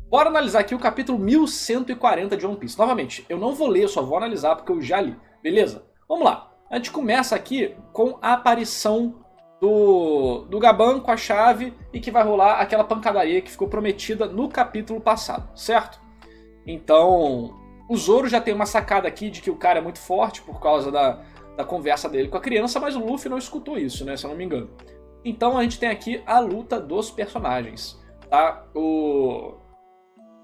Bora analisar aqui o capítulo 1140 de One Piece. Novamente, eu não vou ler, eu só vou analisar porque eu já li, beleza? Vamos lá. A gente começa aqui com a aparição do Gaban com a chave e que vai rolar aquela pancadaria que ficou prometida no capítulo passado, certo? Então, o Zoro já tem uma sacada aqui de que o cara é muito forte por causa da conversa dele com a criança, mas o Luffy não escutou isso, né, se eu não me engano. Então a gente tem aqui a luta dos personagens, tá? O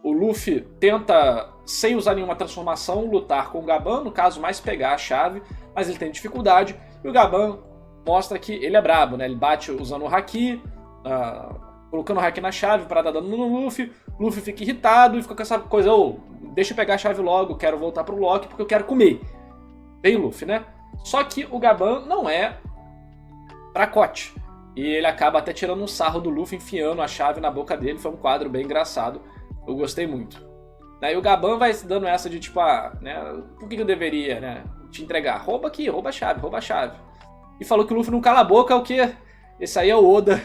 Luffy tenta, sem usar nenhuma transformação, lutar com o Gaban, no caso mais pegar a chave, mas ele tem dificuldade, e o Gaban mostra que ele é brabo, né? Ele bate usando o Haki, colocando o Haki na chave para dar dano no Luffy. O Luffy fica irritado e fica com essa coisa, deixa eu pegar a chave logo, quero voltar pro Lock porque eu quero comer. Bem Luffy, né? Só que o Gaban não é fracote. E ele acaba até tirando um sarro do Luffy, enfiando a chave na boca dele. Foi um quadro bem engraçado. Eu gostei muito. Daí o Gaban vai dando essa de tipo, né, por que eu deveria, né, te entregar? Rouba aqui, rouba a chave, rouba a chave. E falou que o Luffy não cala a boca, o que? Esse aí é o Oda.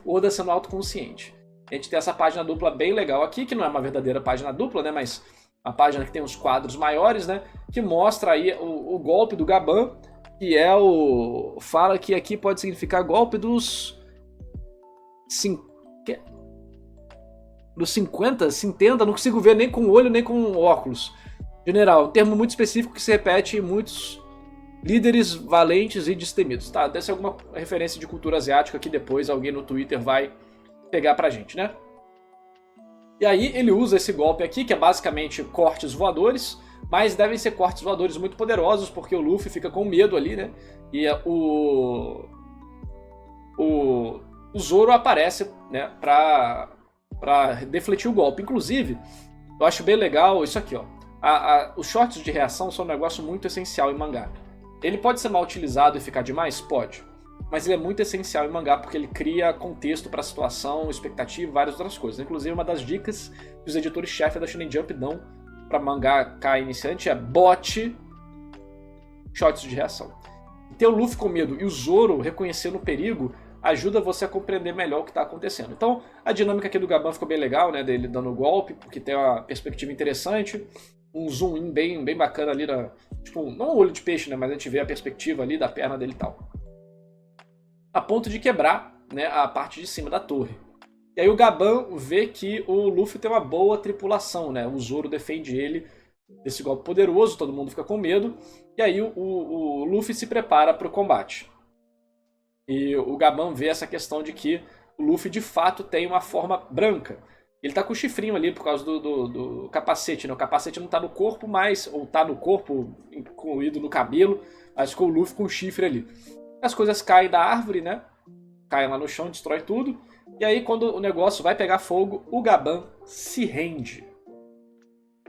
O Oda sendo autoconsciente. A gente tem essa página dupla bem legal aqui, que não é uma verdadeira página dupla, né, mas uma página que tem uns quadros maiores, né, que mostra aí o golpe do Gaban, que é o... Fala que aqui pode significar golpe dos... Dos 50, não consigo ver nem com o olho nem com óculos. General, um termo muito específico que se repete em muitos líderes valentes e destemidos. Tá, deve ser alguma referência de cultura asiática que depois alguém no Twitter vai pegar pra gente, né? E aí ele usa esse golpe aqui, que é basicamente cortes voadores, mas devem ser cortes voadores muito poderosos, porque o Luffy fica com medo ali, né? E o Zoro aparece, né, pra defletir o golpe. Inclusive, eu acho bem legal isso aqui, ó. Os shorts de reação são um negócio muito essencial em mangá. Ele pode ser mal utilizado e ficar demais? Pode. Mas ele é muito essencial em mangá porque ele cria contexto para a situação, expectativa e várias outras coisas. Inclusive, uma das dicas que os editores-chefe da Shonen Jump dão para mangaka iniciante é bote shorts de reação. Ter o Luffy com medo e o Zoro reconhecendo o perigo ajuda você a compreender melhor o que está acontecendo. Então, a dinâmica aqui do Gaban ficou bem legal, né, dele dando o golpe, porque tem uma perspectiva interessante, um zoom in bem bacana ali, tipo, não um olho de peixe, né, mas a gente vê a perspectiva ali da perna dele e tal. A ponto de quebrar, né, a parte de cima da torre. E aí o Gaban vê que o Luffy tem uma boa tripulação, né, o Zoro defende ele desse golpe poderoso, todo mundo fica com medo, e aí o Luffy se prepara para o combate. E o Gaban vê essa questão de que o Luffy de fato tem uma forma branca. Ele tá com o chifrinho ali por causa do capacete, né? O capacete não tá no corpo, ou tá no corpo, incluído no cabelo, mas ficou o Luffy com o chifre ali. As coisas caem da árvore, né? Caem lá no chão, destrói tudo. E aí quando o negócio vai pegar fogo, o Gaban se rende.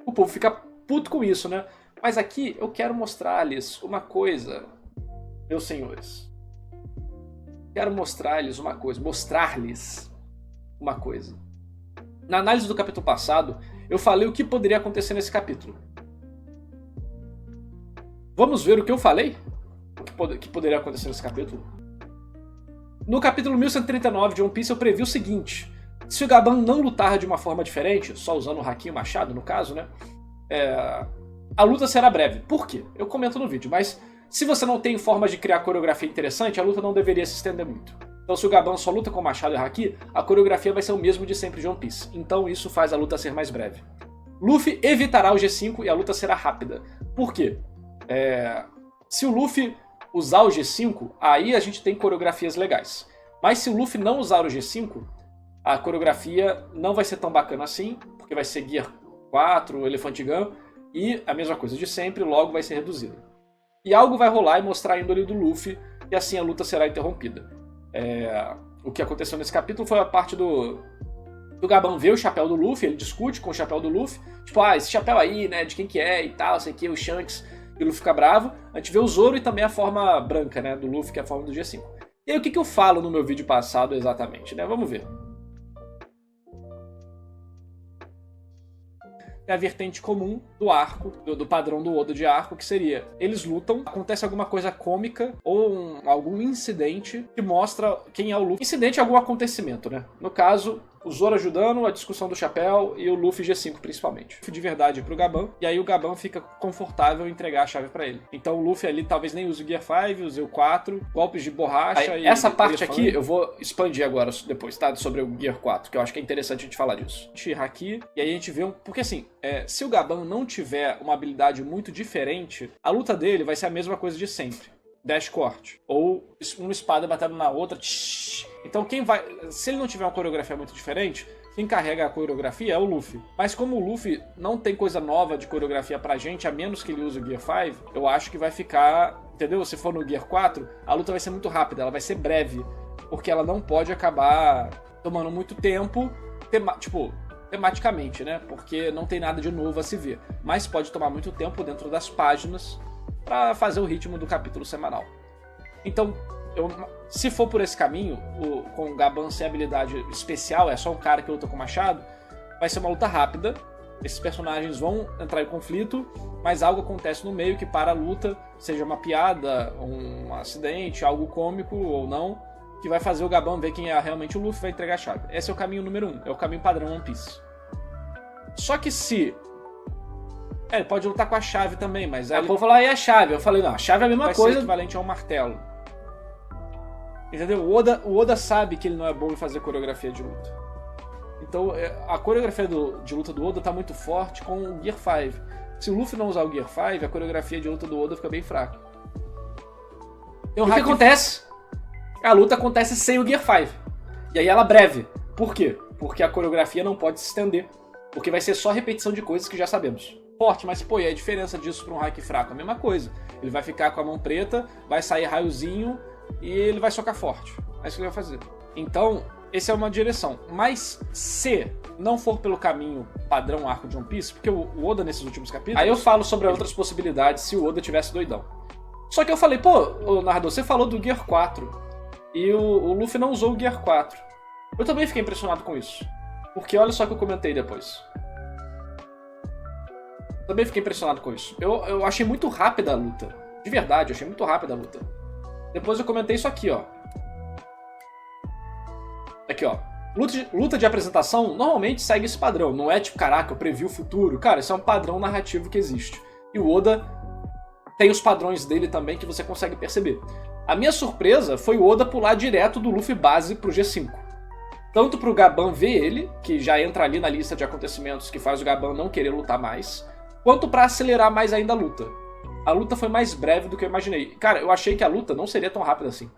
O povo fica puto com isso, né? Mas aqui eu quero mostrar-lhes uma coisa, meus senhores. Quero mostrar-lhes uma coisa. Na análise do capítulo passado, eu falei o que poderia acontecer nesse capítulo. Vamos ver o que eu falei? O que poderia acontecer nesse capítulo? No capítulo 1139 de One Piece eu previ o seguinte: se o Gaban não lutar de uma forma diferente, só usando o Haki e o machado no caso, né? A luta será breve. Por quê? Eu comento no vídeo, mas se você não tem forma de criar coreografia interessante, a luta não deveria se estender muito. Então se o Gaban só luta com machado e Haki, a coreografia vai ser o mesmo de sempre de One Piece. Então isso faz a luta ser mais breve. Luffy evitará o G5 e a luta será rápida. Por quê? Se o Luffy usar o G5, aí a gente tem coreografias legais. Mas se o Luffy não usar o G5, a coreografia não vai ser tão bacana assim, porque vai ser Gear 4, Elephant Gun, e a mesma coisa de sempre, logo vai ser reduzida. E algo vai rolar e mostrar a índole do Luffy, e assim a luta será interrompida. O que aconteceu nesse capítulo foi a parte do Gaban ver o chapéu do Luffy, ele discute com o chapéu do Luffy, tipo, esse chapéu aí, né, de quem que é e tal, sei que, o Shanks, e o Luffy fica bravo. A gente vê o Zoro e também a forma branca, né, do Luffy, que é a forma do G5. E aí o que eu falo no meu vídeo passado exatamente, né, vamos ver. É a vertente comum do arco, do padrão do Oda de arco, que seria, eles lutam, acontece alguma coisa cômica ou algum incidente que mostra quem é o Luffy. Incidente é algum acontecimento, né? No caso, o Zoro ajudando, a discussão do chapéu e o Luffy G5 principalmente. De verdade pro Gaban, e aí o Gaban fica confortável em entregar a chave pra ele. Então o Luffy ali talvez nem use o Gear 5, use o 4, golpes de borracha aí, e... Essa parte aqui eu vou expandir agora depois, tá? Sobre o Gear 4, que eu acho que é interessante a gente falar disso. A gente Haki, e aí a gente vê porque assim, se o Gaban não tiver uma habilidade muito diferente, a luta dele vai ser a mesma coisa de sempre. Dash corte. Ou uma espada batendo na outra. Então se ele não tiver uma coreografia muito diferente, quem carrega a coreografia é o Luffy. Mas como o Luffy não tem coisa nova de coreografia pra gente, a menos que ele use o Gear 5, eu acho que vai ficar... Entendeu? Se for no Gear 4, a luta vai ser muito rápida, ela vai ser breve. Porque ela não pode acabar tomando muito tempo, tematicamente, né? Porque não tem nada de novo a se ver. Mas pode tomar muito tempo dentro das páginas para fazer o ritmo do capítulo semanal. Então, se for por esse caminho, com o Gaban sem habilidade especial, é só um cara que luta com machado, vai ser uma luta rápida, esses personagens vão entrar em conflito, mas algo acontece no meio que para a luta, seja uma piada, um acidente, algo cômico ou não, que vai fazer o Gaban ver quem é realmente o Luffy e vai entregar a chave. Esse é o caminho número 1, é o caminho padrão One Piece. Só que se... ele pode lutar com a chave também, mas... Aí vou falar, e a chave? Eu falei, não, a chave é a mesma coisa. Vai ser equivalente a um martelo. Entendeu? O Oda sabe que ele não é bom em fazer coreografia de luta. Então, a coreografia de luta do Oda tá muito forte com o Gear 5. Se o Luffy não usar o Gear 5, a coreografia de luta do Oda fica bem fraca. O que acontece? A luta acontece sem o Gear 5. E aí ela é breve. Por quê? Porque a coreografia não pode se estender. Porque vai ser só repetição de coisas que já sabemos. Forte, mas pô, e a diferença disso para um Haki fraco? A mesma coisa. Ele vai ficar com a mão preta, vai sair raiozinho e ele vai socar forte. É isso que ele vai fazer. Então, essa é uma direção. Mas se não for pelo caminho padrão arco de One Piece, porque o Oda nesses últimos capítulos... Aí eu falo sobre outras possibilidades se o Oda tivesse doidão. Só que eu falei, pô, Nardo, você falou do Gear 4 e o Luffy não usou o Gear 4. Eu também fiquei impressionado com isso. Porque olha só o que eu comentei depois. Também fiquei impressionado com isso. Eu achei muito rápida a luta. De verdade, eu achei muito rápida a luta. Depois eu comentei isso aqui, ó. Aqui, ó. Luta de apresentação normalmente segue esse padrão. Não é tipo, caraca, eu previ o futuro. Cara, isso é um padrão narrativo que existe. E o Oda tem os padrões dele também que você consegue perceber. A minha surpresa foi o Oda pular direto do Luffy base pro G5. Tanto pro Gaban ver ele, que já entra ali na lista de acontecimentos que faz o Gaban não querer lutar mais, quanto pra acelerar mais ainda a luta. A luta foi mais breve do que eu imaginei. Cara, eu achei que a luta não seria tão rápida assim.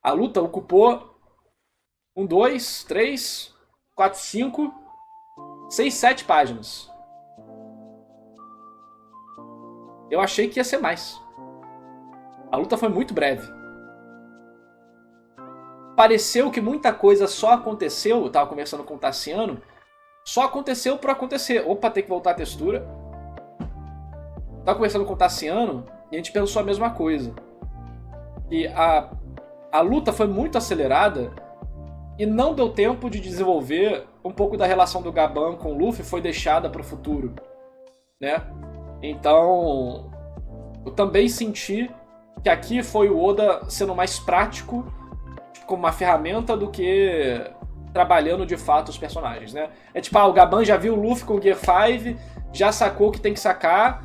A luta ocupou 1, 2, 3, 4, 5, 6, 7 páginas. Eu achei que ia ser mais. A luta foi muito breve. Pareceu que muita coisa só aconteceu, eu tava conversando com o Tassiano, só aconteceu por acontecer. Opa, tem que voltar a textura. Tava conversando com o Tassiano e a gente pensou a mesma coisa. E a luta foi muito acelerada e não deu tempo de desenvolver um pouco da relação do Gaban com o Luffy, foi deixada para o futuro, né? Então, eu também senti que aqui foi o Oda sendo mais prático como uma ferramenta do que trabalhando de fato os personagens, né? É tipo, o Gaban já viu o Luffy com o Gear 5, já sacou o que tem que sacar,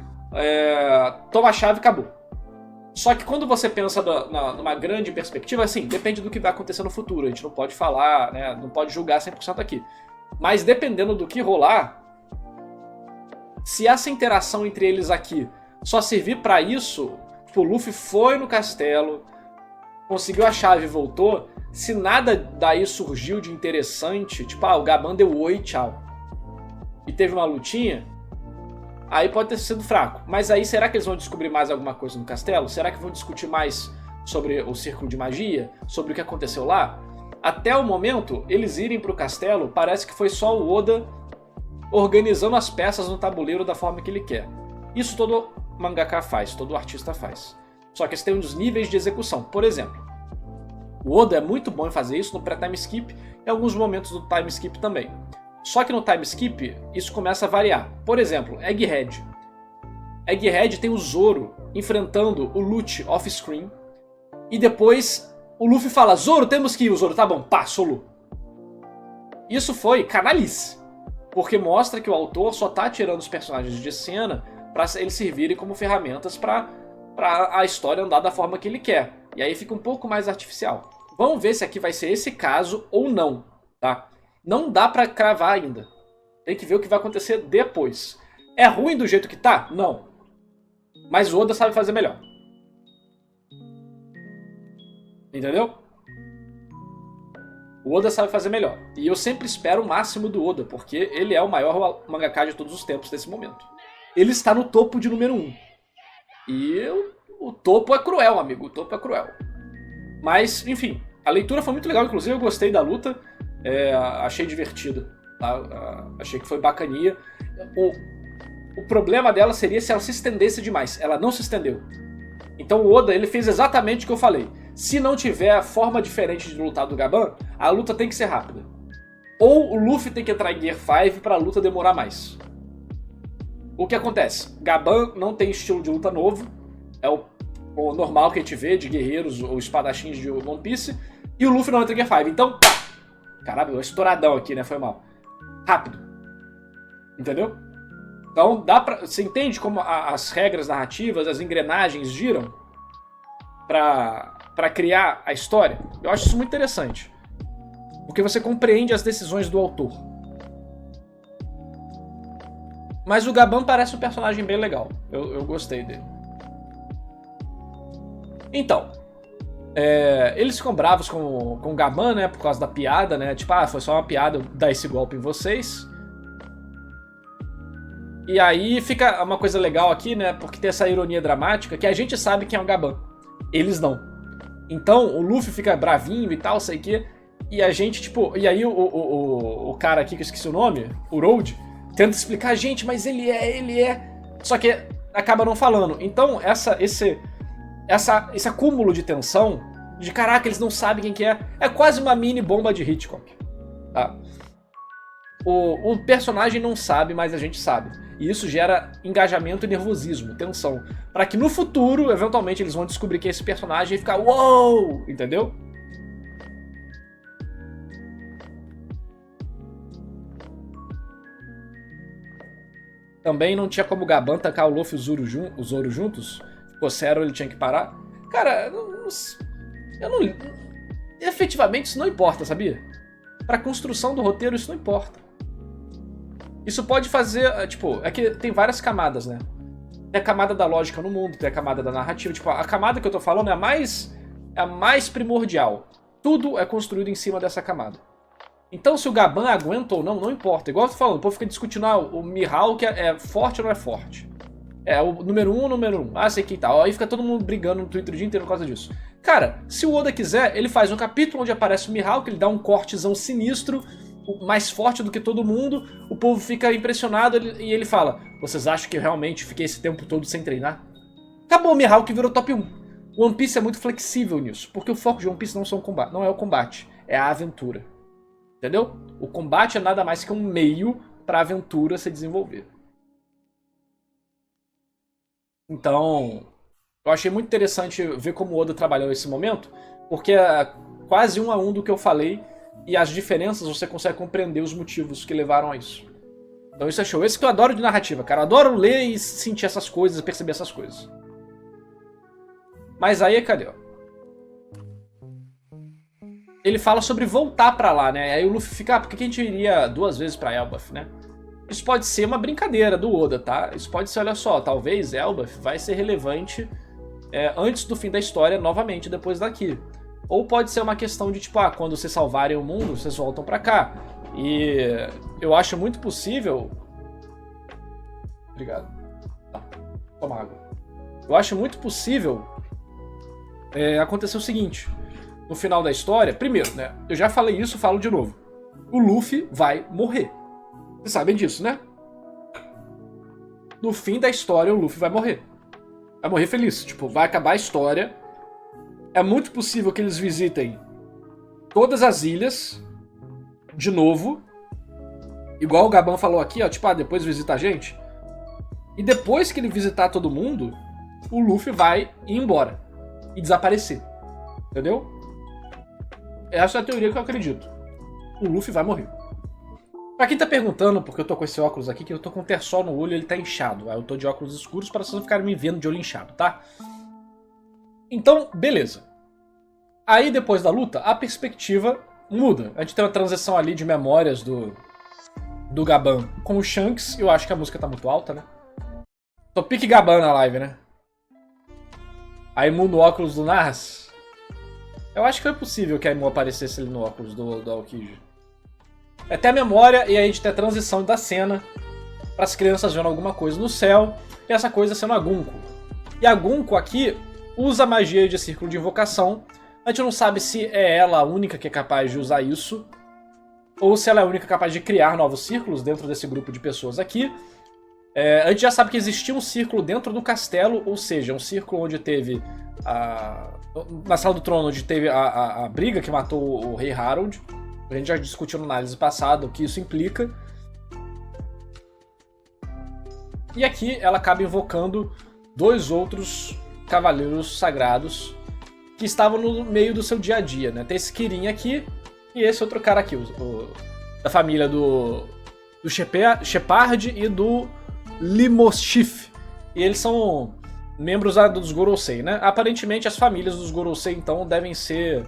toma a chave e acabou. Só que quando você pensa numa grande perspectiva, assim, depende do que vai acontecer no futuro. A gente não pode falar, né, não pode julgar 100% aqui. Mas dependendo do que rolar, se essa interação entre eles aqui só servir pra isso, tipo, o Luffy foi no castelo, conseguiu a chave e voltou, se nada daí surgiu de interessante, tipo, o Gaban deu oi, tchau, e teve uma lutinha, aí pode ter sido fraco. Mas aí, será que eles vão descobrir mais alguma coisa no castelo? Será que vão discutir mais sobre o círculo de magia? Sobre o que aconteceu lá? Até o momento, eles irem pro castelo, parece que foi só o Oda organizando as peças no tabuleiro da forma que ele quer. Isso todo mangaka faz, todo artista faz. Só que eles têm uns níveis de execução. Por exemplo, o Oda é muito bom em fazer isso no pré-time skip e alguns momentos do time skip também. Só que no time skip, isso começa a variar. Por exemplo, Egghead. Egghead tem o Zoro enfrentando o Lute off-screen. E depois o Luffy fala, Zoro, temos que ir. O Zoro, tá bom, pá, solo. isso foi canalice. Porque mostra que o autor só tá tirando os personagens de cena pra eles servirem como ferramentas pra a história andar da forma que ele quer. E aí fica um pouco mais artificial. Vamos ver se aqui vai ser esse caso ou não, tá? Não dá pra cravar ainda. Tem que ver o que vai acontecer depois. É ruim do jeito que tá? Não. Mas o Oda sabe fazer melhor. Entendeu? O Oda sabe fazer melhor. E eu sempre espero o máximo do Oda, porque ele é o maior mangaka de todos os tempos nesse momento. Ele está no topo de número 1. E o topo é cruel, amigo. O topo é cruel. Mas, enfim, a leitura foi muito legal. Inclusive, eu gostei da luta. Achei divertida. Tá? Achei que foi bacaninha. O problema dela seria se ela se estendesse demais. Ela não se estendeu. Então o Oda ele fez exatamente o que eu falei. Se não tiver forma diferente de lutar do Gaban, a luta tem que ser rápida. Ou o Luffy tem que entrar em Gear 5 para a luta demorar mais. O que acontece? Gaban não tem estilo de luta novo. É o normal que a gente vê de guerreiros ou espadachins de One Piece. E o Luffy não entra em Gear 5. Então, pá! Caralho, estouradão aqui, né? Foi mal. Rápido. Entendeu? Então, você entende como as regras narrativas, as engrenagens giram para criar a história? Eu acho isso muito interessante. Porque você compreende as decisões do autor. Mas o Gaban parece um personagem bem legal. Eu gostei dele. Então, eles ficam bravos com o Gaban, né? Por causa da piada, né? Tipo, foi só uma piada dar esse golpe em vocês. E aí fica uma coisa legal aqui, né? Porque tem essa ironia dramática que a gente sabe quem é o Gaban. Eles não. Então o Luffy fica bravinho e tal, sei que. E a gente, tipo. E aí o cara aqui, que eu esqueci o nome, o Road, tenta explicar, gente, mas ele é. Só que acaba não falando. Então esse acúmulo de tensão, de caraca, eles não sabem quem que é quase uma mini bomba de Hitchcock. Tá? O personagem não sabe, mas a gente sabe. E isso gera engajamento e nervosismo, tensão. Para que no futuro, eventualmente, eles vão descobrir que é esse personagem e ficar uou! Entendeu? Também não tinha como o Gaban tacar o Luffy e o Zoro juntos. Ficou sério, ele tinha que parar. Cara, eu não... Efetivamente isso não importa, sabia? Pra construção do roteiro isso não importa. Isso pode fazer, tipo, é que tem várias camadas, né? Tem a camada da lógica no mundo, tem a camada da narrativa. Tipo, a camada que eu tô falando é a mais primordial. Tudo é construído em cima dessa camada. Então, se o Gaban aguenta ou não importa. Igual eu tô falando, o povo fica discutindo o Mihawk é forte ou não é forte. É o número 1 ou número 1. Ah, sei que tal. Aí fica todo mundo brigando no Twitter o dia inteiro por causa disso. Cara, se o Oda quiser, ele faz um capítulo onde aparece o Mihawk, ele dá um cortezão sinistro, mais forte do que todo mundo, o povo fica impressionado e ele fala: vocês acham que eu realmente fiquei esse tempo todo sem treinar? Acabou, o Mihawk virou top 1. O One Piece é muito flexível nisso, porque o foco de One Piece não é o combate, é a aventura. Entendeu? O combate é nada mais que um meio para a aventura se desenvolver. Então, eu achei muito interessante ver como o Oda trabalhou esse momento, porque é quase 1 a 1 do que eu falei. E as diferenças você consegue compreender os motivos que levaram a isso. Então isso é show. Esse que eu adoro de narrativa, cara. Eu adoro ler e sentir essas coisas, perceber essas coisas. Mas aí, cadê? Ele fala sobre voltar pra lá, né? Aí o Luffy fica, por que a gente iria 2 vezes pra Elbaf, né? Isso pode ser uma brincadeira do Oda, tá? Isso pode ser, olha só, talvez Elbaf vai ser relevante antes do fim da história novamente, depois daqui. Ou pode ser uma questão de, tipo, quando vocês salvarem o mundo, vocês voltam pra cá. E eu acho muito possível... Obrigado. Tá, toma água. Eu acho muito possível acontecer o seguinte. No final da história, primeiro, né? Eu já falei isso, falo de novo. O Luffy vai morrer. Vocês sabem disso, né? No fim da história, o Luffy vai morrer. Vai morrer feliz. Tipo, vai acabar a história... É muito possível que eles visitem todas as ilhas de novo. Igual o Gaban falou aqui, ó, tipo, depois visita a gente. E depois que ele visitar todo mundo, o Luffy vai ir embora e desaparecer. Entendeu? Essa é a teoria que eu acredito. O Luffy vai morrer. Pra quem tá perguntando, porque eu tô com esse óculos aqui, que eu tô com um terçol no olho e ele tá inchado. Aí eu tô de óculos escuros para vocês não ficarem me vendo de olho inchado, tá? Então, beleza. Aí depois da luta, a perspectiva muda. A gente tem uma transição ali de memórias do Gaban com o Shanks. Eu acho que a música tá muito alta, né? Tô pique Gaban na live, né? Aí muda o óculos do Nars. Eu acho que foi possível que a Aimu aparecesse ali no óculos do Aokiji. Até a memória, e aí a gente tem a transição da cena para as crianças vendo alguma coisa no céu, e essa coisa sendo a Gunko. E a Gunko aqui usa a magia de círculo de invocação. A gente não sabe se é ela a única que é capaz de usar isso, ou se ela é a única capaz de criar novos círculos dentro desse grupo de pessoas aqui. A gente já sabe que existia um círculo dentro do castelo, ou seja, um círculo onde teve na Sala do Trono, onde teve a briga que matou o Rei Harold. A gente já discutiu na análise passada o que isso implica. E aqui ela acaba invocando 2 outros cavaleiros sagrados que estavam no meio do seu dia a dia, né? Tem esse Kirin aqui e esse outro cara aqui, da família do Shepard e do Limoshif. E eles são membros dos Gorosei, né? Aparentemente as famílias dos Gorosei, então, devem ser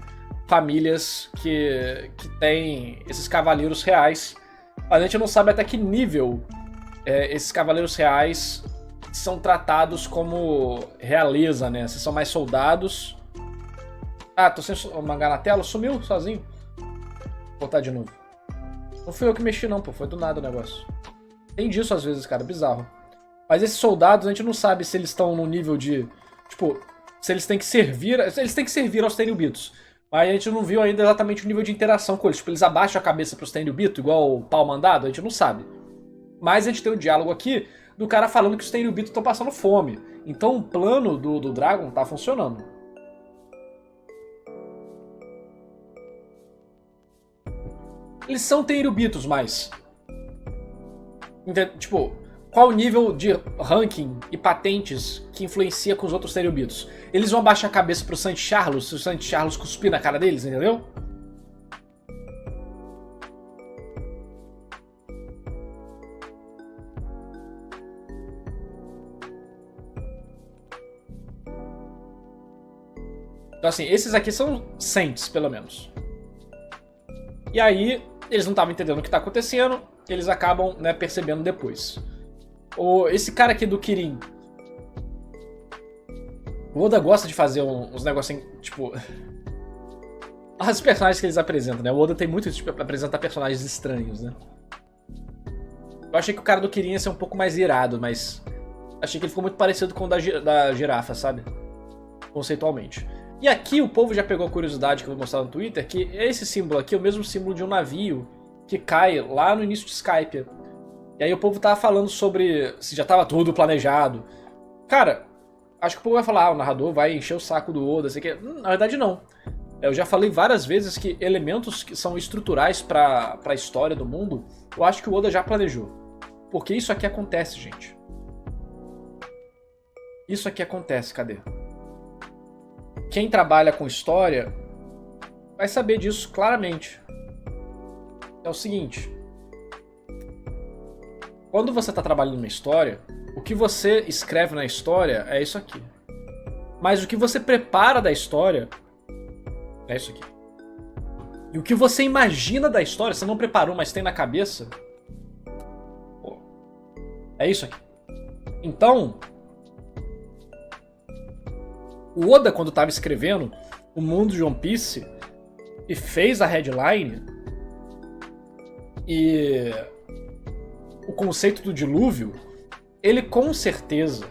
famílias que têm esses cavaleiros reais. A gente não sabe até que nível esses cavaleiros reais são tratados como realeza, né? Se são mais soldados. Ah, tô sem o mangá na tela, sumiu sozinho. Vou botar de novo. Não fui eu que mexi não, pô, foi do nada o negócio. Tem disso às vezes, cara, bizarro. Mas esses soldados, a gente não sabe se eles estão no nível de... Tipo, se eles têm que servir... Eles têm que servir aos Tenryubitos. Mas a gente não viu ainda exatamente o nível de interação com eles. Tipo, eles abaixam a cabeça pros Tenryubito, igual o pau mandado, a gente não sabe. Mas a gente tem um diálogo aqui do cara falando que os Tenryubito estão passando fome. Então o plano do Dragon tá funcionando. Eles são Tenryubitos, mas... Tipo, qual o nível de ranking e patentes que influencia com os outros Tenryubitos? Eles vão abaixar a cabeça pro Saint Charles se o Saint Charles cuspir na cara deles, entendeu? Então assim, esses aqui são Saints, pelo menos. E aí, eles não estavam entendendo o que está acontecendo, eles acabam, né, percebendo depois. Esse cara aqui do Kirin. O Oda gosta de fazer uns negocinhos, tipo... Os personagens que eles apresentam, né? O Oda tem muito isso de apresentar personagens estranhos, né? Eu achei que o cara do Kirin ia ser um pouco mais irado, mas... Achei que ele ficou muito parecido com o da girafa, sabe? Conceitualmente. E aqui o povo já pegou a curiosidade que eu vou mostrar no Twitter, que esse símbolo aqui é o mesmo símbolo de um navio que cai lá no início de Skypiea. E aí o povo tava falando sobre se já tava tudo planejado. Cara, acho que o povo vai falar, o narrador vai encher o saco do Oda, sei que. Na verdade não. Eu já falei várias vezes que elementos que são estruturais pra história do mundo, eu acho que o Oda já planejou. Porque isso aqui acontece, gente. Isso aqui acontece, cadê? Quem trabalha com história vai saber disso claramente. É o seguinte. Quando você está trabalhando uma história, o que você escreve na história é isso aqui. Mas o que você prepara da história é isso aqui. E o que você imagina da história, você não preparou, mas tem na cabeça, é isso aqui. Então... O Oda, quando estava escrevendo o mundo de One Piece e fez a headline e o conceito do dilúvio, ele com certeza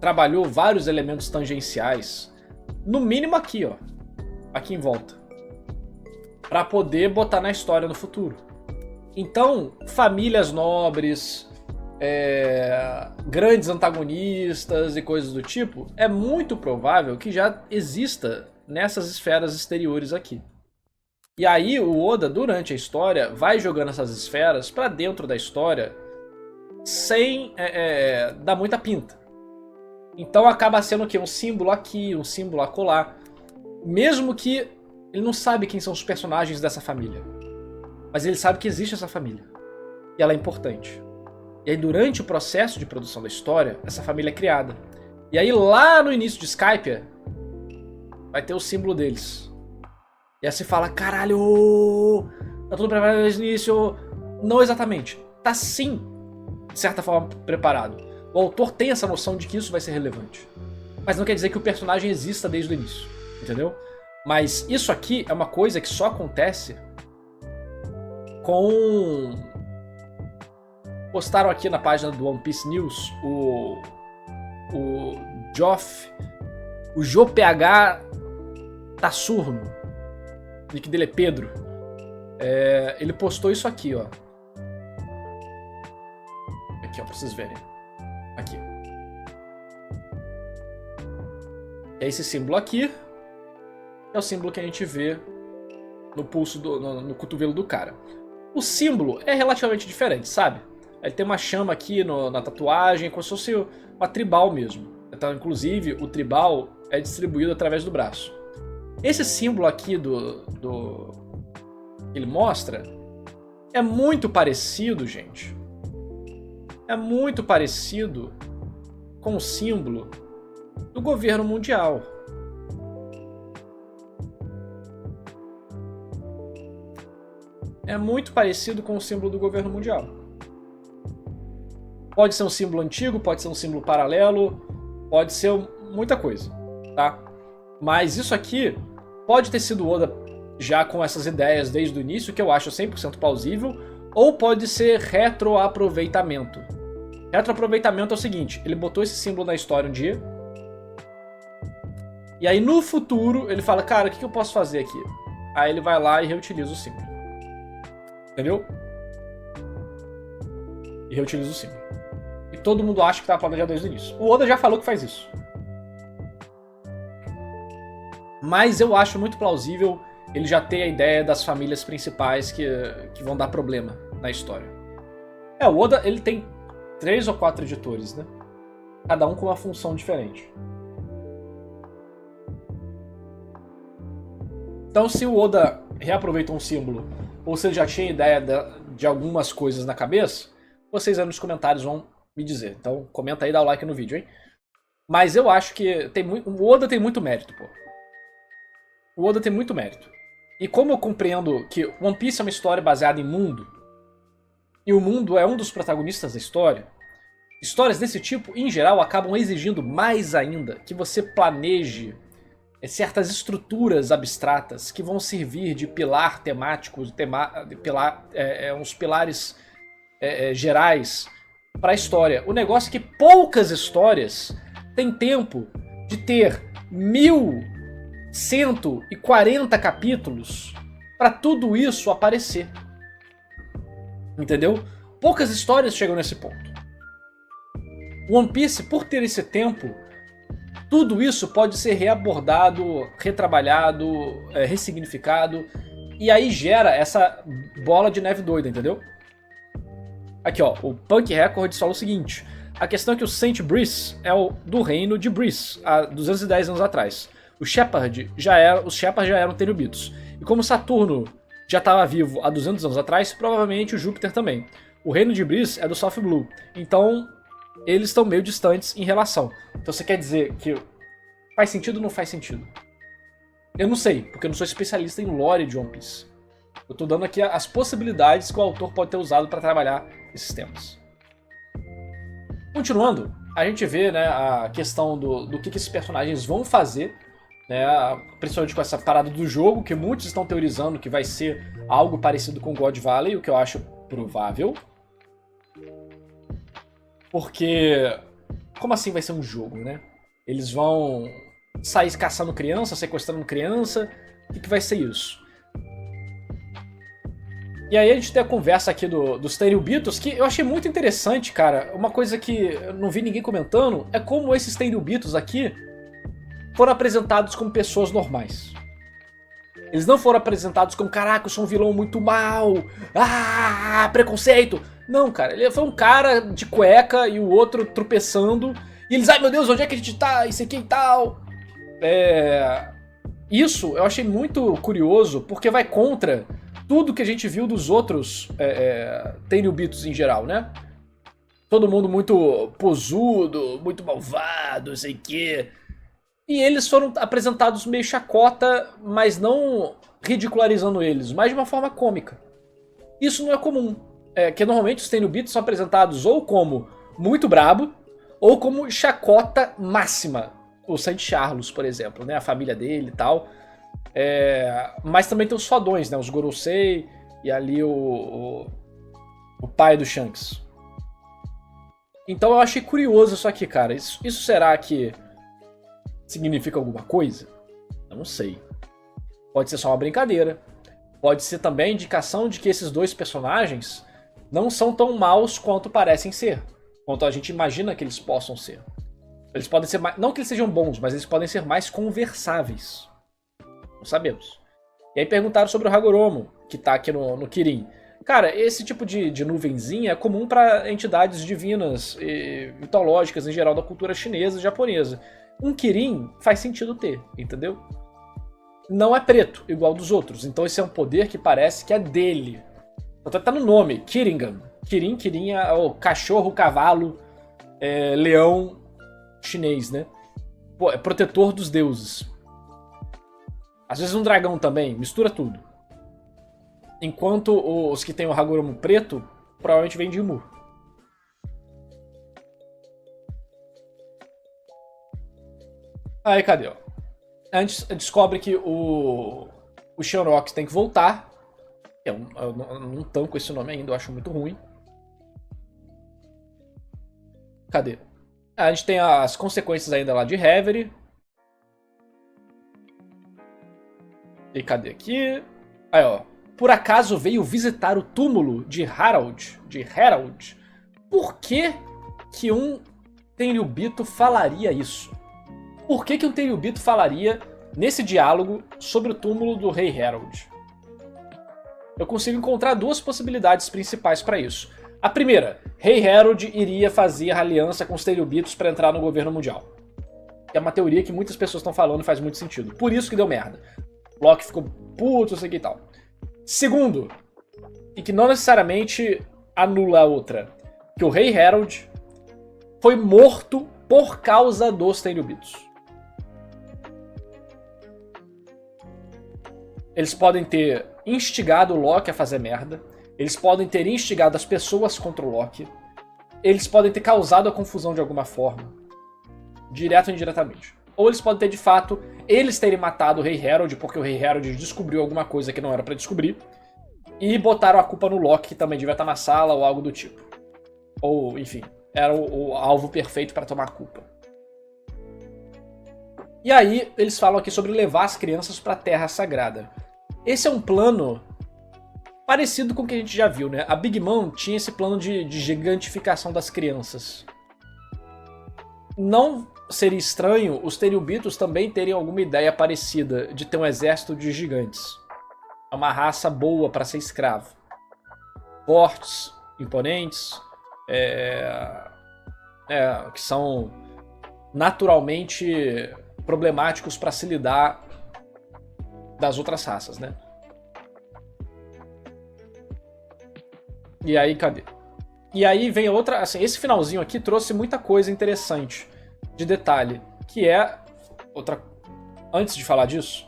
trabalhou vários elementos tangenciais, no mínimo aqui, ó, aqui em volta, para poder botar na história no futuro. Então, famílias nobres... grandes antagonistas e coisas do tipo, é muito provável que já exista nessas esferas exteriores aqui. E aí o Oda, durante a história, vai jogando essas esferas pra dentro da história sem dar muita pinta. Então acaba sendo o quê? Um símbolo aqui, um símbolo acolá. Mesmo que ele não sabe quem são os personagens dessa família. Mas ele sabe que existe essa família. e ela é importante. E aí durante o processo de produção da história, essa família é criada. E aí lá no início de Skypiea, vai ter o símbolo deles. E aí você fala, caralho, tá tudo preparado desde o início. Não exatamente, tá sim, de certa forma, preparado. O autor tem essa noção de que isso vai ser relevante. Mas não quer dizer que o personagem exista desde o início, entendeu? Mas isso aqui é uma coisa que só acontece com... Postaram aqui na página do One Piece News o Joff, o JoPH Tassurno, o nick dele é Pedro. Ele postou isso aqui, ó. Aqui, ó, pra vocês verem. Aqui. É esse símbolo aqui. É o símbolo que a gente vê no pulso, no cotovelo do cara. O símbolo é relativamente diferente, sabe? Ele tem uma chama aqui na tatuagem, como se fosse uma tribal mesmo. Então, inclusive, o tribal é distribuído através do braço. Esse símbolo aqui que ele mostra é muito parecido, gente. É muito parecido com o símbolo do governo mundial. É muito parecido com o símbolo do governo mundial. Pode ser um símbolo antigo, pode ser um símbolo paralelo, pode ser muita coisa, tá? Mas isso aqui pode ter sido Oda já com essas ideias desde o início, que eu acho 100% plausível, ou pode ser retroaproveitamento. Retroaproveitamento é o seguinte, ele botou esse símbolo na história um dia, e aí no futuro ele fala, cara, o que eu posso fazer aqui? Aí ele vai lá e reutiliza o símbolo. Entendeu? E reutiliza o símbolo. E todo mundo acha que estava planejado desde o início. O Oda já falou que faz isso. Mas eu acho muito plausível ele já ter a ideia das famílias principais que vão dar problema na história. O Oda, ele tem 3 ou 4 editores, né? Cada um com uma função diferente. Então, se o Oda reaproveita um símbolo, ou se ele já tinha ideia de algumas coisas na cabeça, vocês aí nos comentários vão me dizer. Então, comenta aí e dá o like no vídeo, hein? Mas eu acho que o Oda tem muito mérito, pô. O Oda tem muito mérito. E como eu compreendo que One Piece é uma história baseada em mundo, e o mundo é um dos protagonistas da história, histórias desse tipo, em geral, acabam exigindo mais ainda que você planeje certas estruturas abstratas que vão servir de pilar temático, uns pilares gerais para a história. O negócio é que poucas histórias têm tempo de ter 1140 capítulos para tudo isso aparecer. Entendeu? Poucas histórias chegam nesse ponto. One Piece, por ter esse tempo, tudo isso pode ser reabordado, retrabalhado, ressignificado, e aí gera essa bola de neve doida, entendeu? Aqui, ó, o Punk Records fala o seguinte: a questão é que o Saint Brice é do reino de Brice, há 210 anos atrás. Os Shepard já eram Tenryubitos. E como Saturno já estava vivo há 200 anos atrás, provavelmente o Júpiter também. O reino de Brice é do South Blue, então eles estão meio distantes em relação. Então você quer dizer que faz sentido ou não faz sentido? Eu não sei, porque eu não sou especialista em lore de One Piece. Eu tô dando aqui as possibilidades que o autor pode ter usado para trabalhar esses temas. Continuando, a gente vê, né, a questão do que esses personagens vão fazer, né, principalmente com essa parada do jogo, que muitos estão teorizando que vai ser algo parecido com God Valley, o que eu acho provável. Porque, como assim vai ser um jogo, né? Eles vão sair caçando criança, sequestrando criança, o que vai ser isso? E aí a gente tem a conversa aqui dos Tenryubitos, que eu achei muito interessante, cara. Uma coisa que eu não vi ninguém comentando é como esses Tenryubitos aqui foram apresentados como pessoas normais. Eles não foram apresentados como, caraca, eu sou um vilão muito mau, preconceito. Não, cara, ele foi um cara de cueca e o outro tropeçando, e eles, ai meu Deus, onde é que a gente tá, isso aqui e tal. Isso eu achei muito curioso, porque vai contra tudo que a gente viu dos outros Tenryubitos em geral, né? Todo mundo muito posudo, muito malvado, sei o quê. E eles foram apresentados meio chacota, mas não ridicularizando eles, mas de uma forma cômica. Isso não é comum. Que normalmente os Tenryubitos são apresentados ou como muito brabo, ou como chacota máxima. O Saint Charles, por exemplo, né? A família dele e tal. Mas também tem os fodões, né? Os Gorosei e ali o pai do Shanks. Então eu achei curioso isso aqui, cara. Isso será que significa alguma coisa? Eu não sei. Pode ser só uma brincadeira. Pode ser também a indicação de que esses dois personagens não são tão maus quanto parecem ser. Quanto a gente imagina que eles possam ser. Eles podem ser mais... Não que eles sejam bons, mas eles podem ser mais conversáveis. Não sabemos. E aí perguntaram sobre o Hagoromo, que tá aqui no Kirin. Cara, esse tipo de nuvenzinha é comum para entidades divinas e mitológicas em geral da cultura chinesa e japonesa. Um Kirin faz sentido ter, entendeu? Não é preto, igual dos outros. Então esse é um poder que parece que é dele. Até tá no nome, Kiringan. Kirin é o cachorro, cavalo, leão chinês, né? Pô, é protetor dos deuses. Às vezes um dragão também, mistura tudo. Enquanto os que tem o Hagoromo preto, provavelmente vem de Ymur. Aí, cadê, ó? A gente descobre que o Shenrox tem que voltar. Eu não tanco esse nome ainda, eu acho muito ruim. Cadê? A gente tem as consequências ainda lá de Reverie. E cadê aqui? Aí, ó. Por acaso veio visitar o túmulo de Herald. Por que que um Tenryubito falaria isso? Por que um Tenryubito falaria nesse diálogo sobre o túmulo do rei Herald? Eu consigo encontrar duas possibilidades principais para isso. A primeira, rei Herald iria fazer aliança com os Tenryubitos para entrar no governo mundial. É uma teoria que muitas pessoas estão falando e faz muito sentido. Por isso que deu merda. Loki ficou puto, sei que e tal. Segundo, e que não necessariamente anula a outra, que o rei Herald foi morto por causa dos Tenryubitos. Eles podem ter instigado o Loki a fazer merda, eles podem ter instigado as pessoas contra o Loki, eles podem ter causado a confusão de alguma forma, direto ou indiretamente. Ou eles podem ter, de fato, eles terem matado o rei Herald porque o rei Herald descobriu alguma coisa que não era pra descobrir e botaram a culpa no Loki, que também devia estar na sala ou algo do tipo. Ou, enfim, era o alvo perfeito para tomar a culpa. E aí, eles falam aqui sobre levar as crianças pra Terra Sagrada. Esse é um plano parecido com o que a gente já viu, né? A Big Mom tinha esse plano de gigantificação das crianças. Não seria estranho os Tenryubitos também terem alguma ideia parecida de ter um exército de gigantes. É uma raça boa para ser escravo. Fortes, imponentes, que são naturalmente problemáticos para se lidar das outras raças, né? E aí, cadê? E aí vem outra, assim, esse finalzinho aqui trouxe muita coisa interessante de detalhe, que é outra. Antes de falar disso,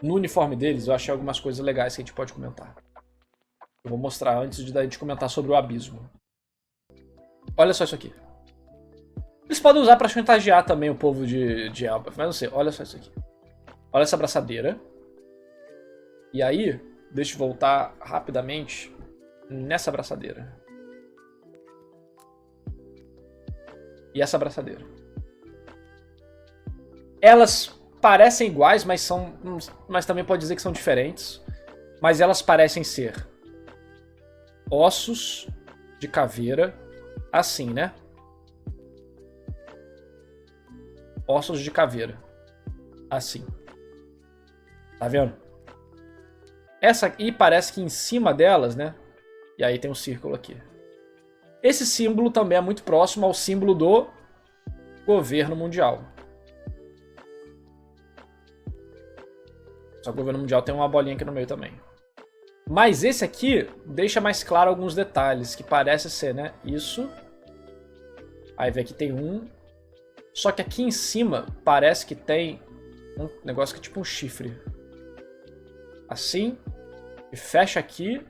no uniforme deles eu achei algumas coisas legais que a gente pode comentar. Eu vou mostrar antes de a gente comentar sobre o abismo. Olha só isso aqui. Eles podem usar pra chantagear também o povo de Elbaf, mas não sei, olha só isso aqui. Olha essa abraçadeira. E aí, deixa eu voltar rapidamente nessa abraçadeira. E essa abraçadeira. Elas parecem iguais, mas também pode dizer que são diferentes. Mas elas parecem ser ossos de caveira, assim, né? Ossos de caveira, assim. Tá vendo? Essa aqui parece que em cima delas, né? E aí tem um círculo aqui. Esse símbolo também é muito próximo ao símbolo do governo mundial. Só que o governo mundial tem uma bolinha aqui no meio também. Mas esse aqui deixa mais claro alguns detalhes, que parece ser, né? Isso. Aí vem aqui tem um. Só que aqui em cima parece que tem um negócio que é tipo um chifre. Assim. E fecha aqui.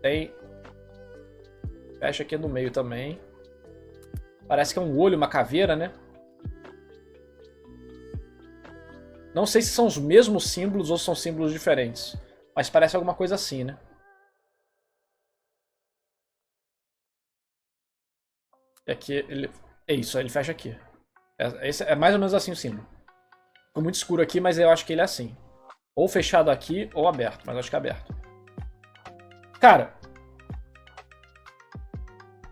Tem. Fecha aqui no meio também. Parece que é um olho, uma caveira, né? Não sei se são os mesmos símbolos ou são símbolos diferentes. Mas parece alguma coisa assim, né? E aqui ele... É isso, ele fecha aqui. É mais ou menos assim o símbolo. Ficou muito escuro aqui, mas eu acho que ele é assim. Ou fechado aqui, ou aberto. Mas eu acho que é aberto. Cara...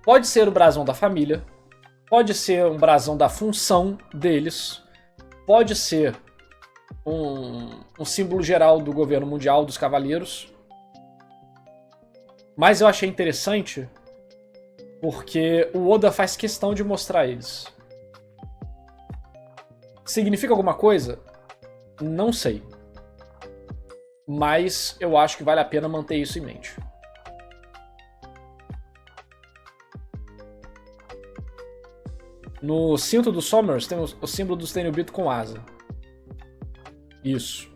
Pode ser o brasão da família. Pode ser um brasão da função deles. Pode ser um símbolo geral do governo mundial dos cavaleiros. Mas eu achei interessante porque o Oda faz questão de mostrar eles. Significa alguma coisa? Não sei. Mas eu acho que vale a pena manter isso em mente. No cinto do Somers tem o símbolo do Tenryubito com asa. Isso.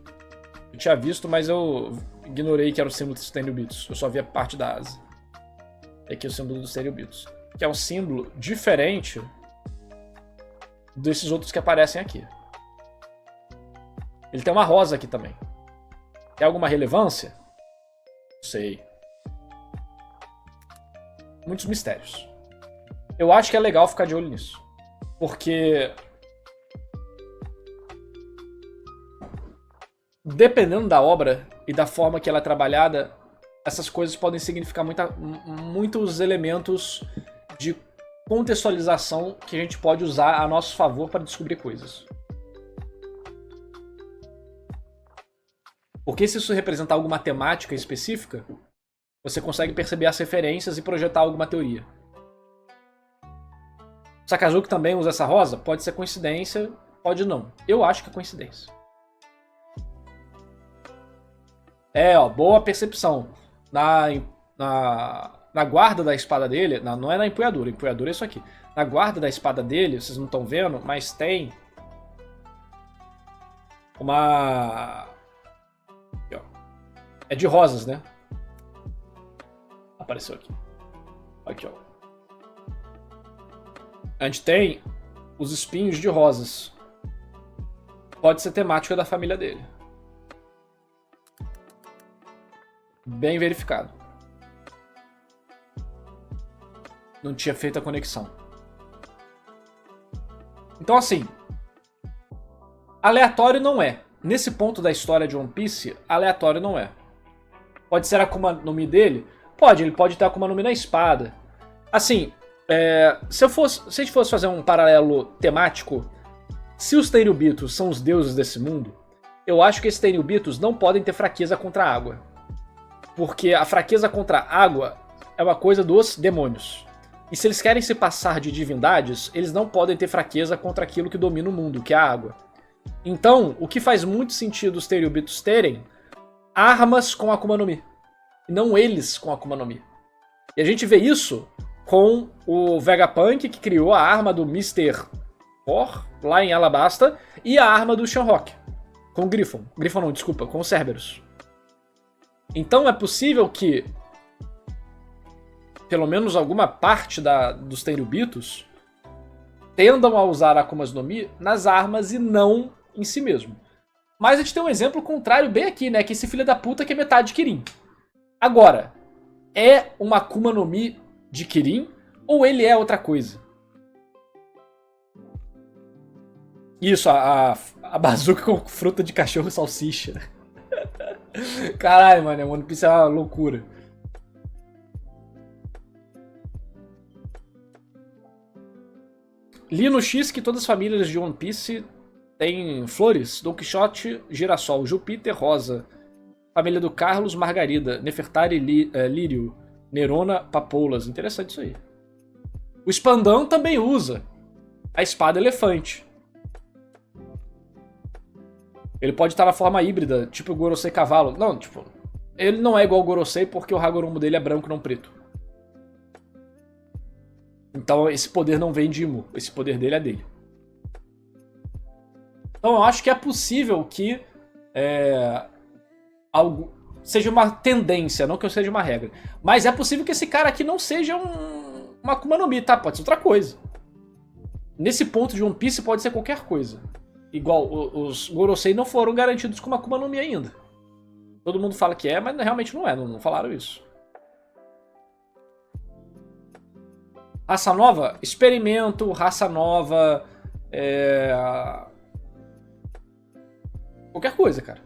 Eu tinha visto, mas eu ignorei que era o símbolo dos Tenryubitos. Eu só vi a parte da asa. E aqui é o símbolo dos Tenryubitos. Que é um símbolo diferente desses outros que aparecem aqui. Ele tem uma rosa aqui também. Tem alguma relevância? Não sei. Muitos mistérios. Eu acho que é legal ficar de olho nisso. Porque... dependendo da obra e da forma que ela é trabalhada, essas coisas podem significar muitos elementos de contextualização que a gente pode usar a nosso favor para descobrir coisas. Porque se isso representar alguma temática específica, você consegue perceber as referências e projetar alguma teoria. Sakazuki também usa essa rosa? Pode ser coincidência, pode não. Eu acho que é coincidência. Boa percepção. Na guarda da espada dele, não é na empunhadura, empunhadura é isso aqui. Na guarda da espada dele, vocês não estão vendo, mas tem uma... Aqui, ó. É de rosas, né? Apareceu aqui. Aqui, ó. A gente tem os espinhos de rosas. Pode ser temática da família dele. Bem verificado. Não tinha feito a conexão. Então, assim, aleatório não é. Nesse ponto da história de One Piece, aleatório não é. Pode ser a Akuma no Mi dele? Pode, ele pode ter a Akuma no Mi na espada. Assim, se a gente fosse fazer um paralelo temático, se os Tenryubitos são os deuses desse mundo, eu acho que esses Tenryubitos não podem ter fraqueza contra a água. Porque a fraqueza contra a água é uma coisa dos demônios. E se eles querem se passar de divindades, eles não podem ter fraqueza contra aquilo que domina o mundo, que é a água. Então, o que faz muito sentido os Tenryubitos terem armas com Akuma no Mi. E não eles com Akuma no Mi. E a gente vê isso com o Vegapunk, que criou a arma do Mr. Thor, lá em Alabasta, e a arma do Shanrock, com o Griffon. Griffon não, desculpa, com o Cerberus. Então é possível que pelo menos alguma parte dos Tenryubitos tendam a usar Akumas no Mi nas armas e não em si mesmo. Mas a gente tem um exemplo contrário bem aqui, né? Que esse filho da puta que é metade de Kirin. Agora, é uma Akuma no Mi de Kirin ou ele é outra coisa? Isso, a bazuca com fruta de cachorro e salsicha. Caralho, mano, One Piece é uma loucura. Li no X que todas as famílias de One Piece têm flores: Don Quixote, girassol, Júpiter, rosa. Família do Carlos, margarida. Nefertari, lírio. Nerona, papoulas. Interessante isso aí. O Spandão também usa a espada elefante. Ele pode estar na forma híbrida, tipo o Gorosei cavalo. Não, tipo, ele não é igual ao Gorosei porque o Hagoromo dele é branco, não preto. Então esse poder não vem de Imu, esse poder dele é dele. Então eu acho que é possível que algo seja uma tendência, não que eu seja uma regra. Mas é possível que esse cara aqui não seja uma Akuma no Mi, tá? Pode ser outra coisa. Nesse ponto de One Piece pode ser qualquer coisa. Igual, os Gorosei não foram garantidos com uma Akuma no Mi ainda. Todo mundo fala que é, mas realmente não é, não falaram isso. Raça nova? Experimento, raça nova, qualquer coisa, cara.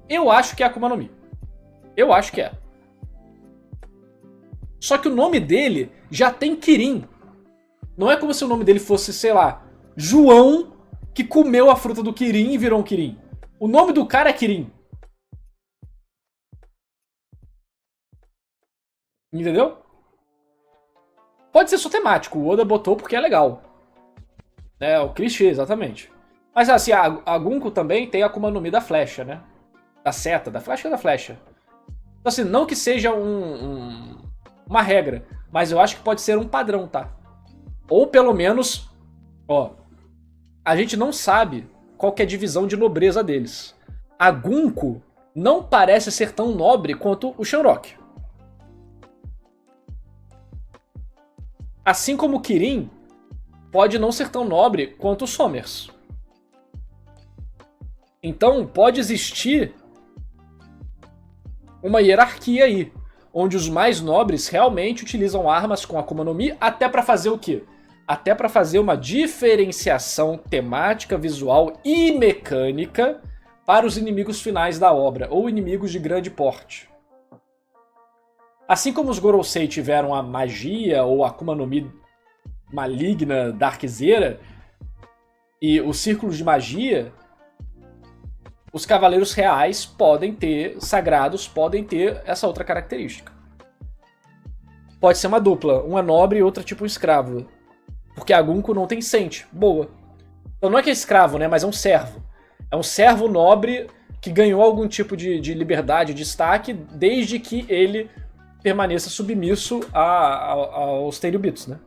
Eu acho que é Akuma no Mi. Eu acho que é. Só que o nome dele já tem Kirin. Não é como se o nome dele fosse, sei lá, João, que comeu a fruta do Kirin e virou um Kirin. O nome do cara é Kirin. Entendeu? Pode ser só temático. O Oda botou porque é legal. É, o clichê, exatamente. Mas assim, a Gunko também tem a Akuma no Mi da flecha, né? Da seta, da flecha ou da flecha. Então assim, não que seja uma regra, mas eu acho que pode ser um padrão, tá? Ou pelo menos, ó, a gente não sabe qual que é a divisão de nobreza deles. A Gunko não parece ser tão nobre quanto o Shanrock. Assim como o Kirin pode não ser tão nobre quanto o Somers. Então pode existir uma hierarquia aí, onde os mais nobres realmente utilizam armas com Akuma no Mi até pra fazer o quê? Até pra fazer uma diferenciação temática, visual e mecânica para os inimigos finais da obra, ou inimigos de grande porte. Assim como os Gorosei tiveram a magia ou a Akuma no Mi maligna, darkzeira, e os círculos de magia, os cavaleiros reais podem ter, sagrados, podem ter essa outra característica. Pode ser uma dupla, uma nobre e outra tipo um escravo. Porque a Gunko não tem sente, boa. Então não é que é escravo, né, mas é um servo. É um servo nobre que ganhou algum tipo de liberdade, destaque, desde que ele permaneça submisso aos Tenryubits, né?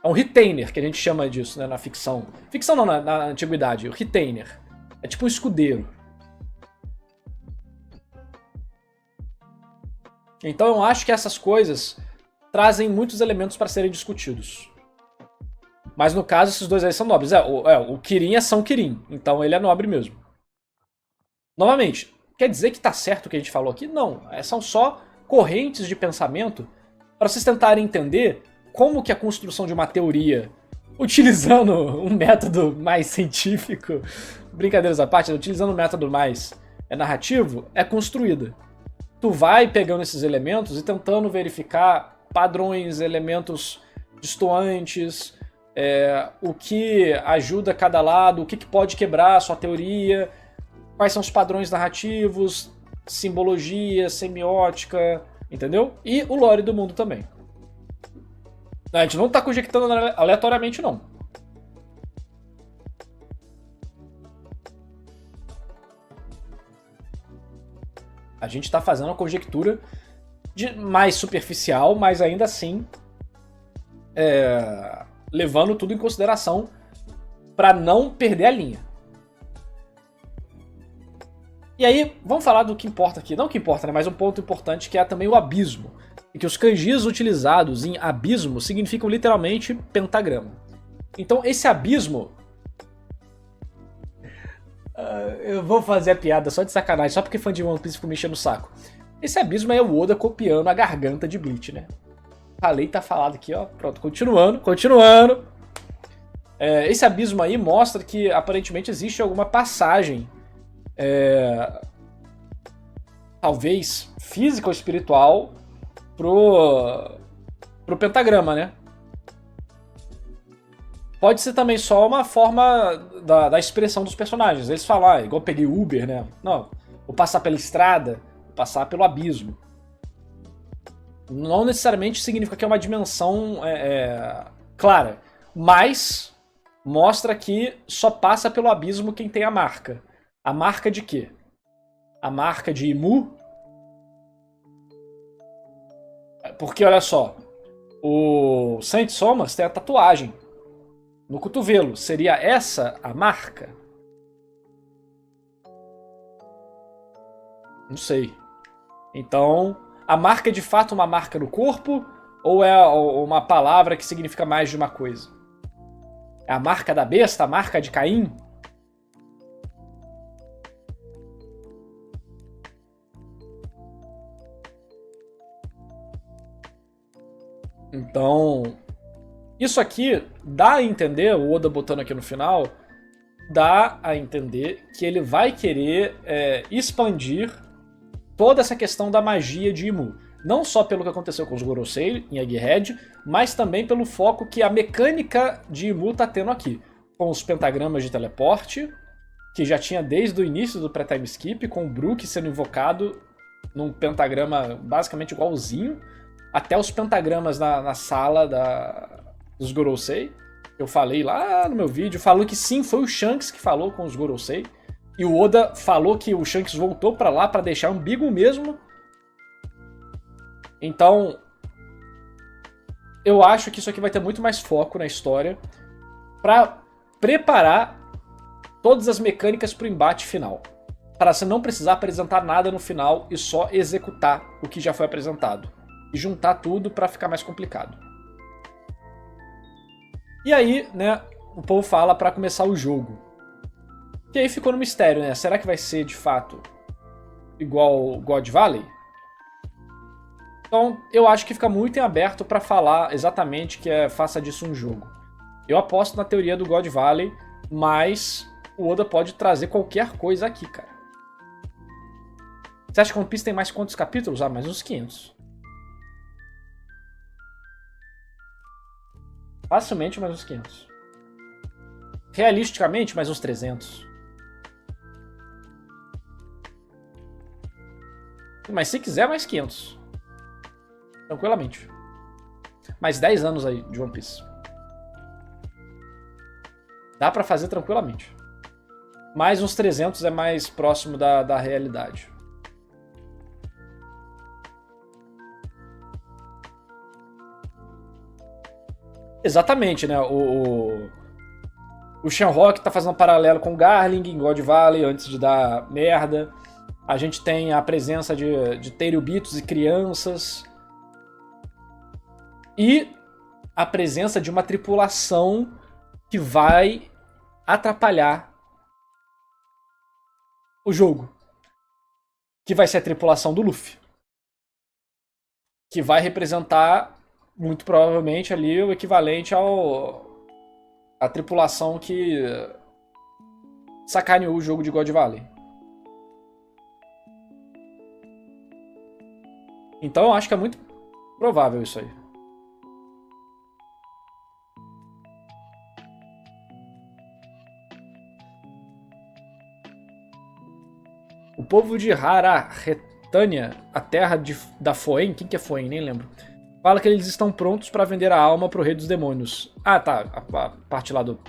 É um retainer, que a gente chama disso, né, na ficção. Ficção não, na antiguidade. O retainer. É tipo um escudeiro. Então eu acho que essas coisas trazem muitos elementos para serem discutidos. Mas no caso, esses dois aí são nobres. O Kirin é São Kirin, então ele é nobre mesmo. Novamente, quer dizer que tá certo o que a gente falou aqui? Não, são só correntes de pensamento para vocês tentarem entender como que a construção de uma teoria, utilizando um método mais científico, brincadeiras à parte, utilizando um método mais narrativo, é construída. Tu vai pegando esses elementos e tentando verificar padrões, elementos distoantes, o que ajuda cada lado, o que pode quebrar a sua teoria, quais são os padrões narrativos, simbologia, semiótica, entendeu? E o lore do mundo também. A gente não tá conjectando aleatoriamente, não. A gente tá fazendo uma conjectura mais superficial, mas ainda assim levando tudo em consideração para não perder a linha. E aí, vamos falar do que importa aqui. Não o que importa, né? Mas um ponto importante que é também o abismo. E que os kanjis utilizados em abismo significam literalmente pentagrama. Então esse abismo... eu vou fazer a piada só de sacanagem, só porque fã de One Piece ficou me enchendo o saco. Esse abismo é o Oda copiando a garganta de Bleach, né? Falei, tá falado aqui, ó. Pronto, continuando. Esse abismo aí mostra que aparentemente existe alguma passagem, talvez física ou espiritual, pro pentagrama, né? Pode ser também só uma forma da expressão dos personagens. Eles falam, igual eu peguei Uber, né? Não, vou passar pela estrada, vou passar pelo abismo. Não necessariamente significa que é uma dimensão clara, mas mostra que só passa pelo abismo quem tem a marca. A marca de quê? A marca de Imu? Porque, olha só, o Saint Somas tem a tatuagem no cotovelo. Seria essa a marca? Não sei. Então, a marca é de fato uma marca no corpo? Ou é uma palavra que significa mais de uma coisa? É a marca da besta? A marca de Caim? Então, isso aqui dá a entender, o Oda botando aqui no final, dá a entender que ele vai querer expandir toda essa questão da magia de Imu. Não só pelo que aconteceu com os Gorosei em Egghead, mas também pelo foco que a mecânica de Imu tá tendo aqui. Com os pentagramas de teleporte, que já tinha desde o início do pré-time skip, com o Brook sendo invocado num pentagrama basicamente igualzinho, até os pentagramas na sala dos Gorosei. Eu falei lá no meu vídeo, falou que sim, foi o Shanks que falou com os Gorosei. E o Oda falou que o Shanks voltou pra lá pra deixar ambíguo mesmo. Então, eu acho que isso aqui vai ter muito mais foco na história pra preparar todas as mecânicas pro embate final. Para você não precisar apresentar nada no final e só executar o que já foi apresentado. E juntar tudo pra ficar mais complicado. E aí, né, o povo fala pra começar o jogo. E aí ficou no mistério, né? Será que vai ser, de fato, igual God Valley? Então, eu acho que fica muito em aberto pra falar exatamente que faça disso um jogo. Eu aposto na teoria do God Valley, mas o Oda pode trazer qualquer coisa aqui, cara. Você acha que One Piece tem mais quantos capítulos? Ah, mais uns 500. Facilmente mais uns 500. Realisticamente, mais uns 300. Mas se quiser, mais 500. Tranquilamente. Mais 10 anos aí de One Piece. Dá pra fazer tranquilamente. Mais uns 300 é mais próximo da realidade. Exatamente, né? O Shenrock tá fazendo um paralelo com o Garling em God Valley antes de dar merda. A gente tem a presença de Tenryubitos e crianças. E a presença de uma tripulação que vai atrapalhar o jogo. Que vai ser a tripulação do Luffy. Que vai representar, muito provavelmente, ali o equivalente à tripulação que sacaneou o jogo de God Valley. Então eu acho que é muito provável isso aí. O povo de Hararetânia, a terra da Foen, quem que é Foen? Nem lembro. Fala que eles estão prontos para vender a alma pro rei dos demônios. Ah, tá. A parte lá do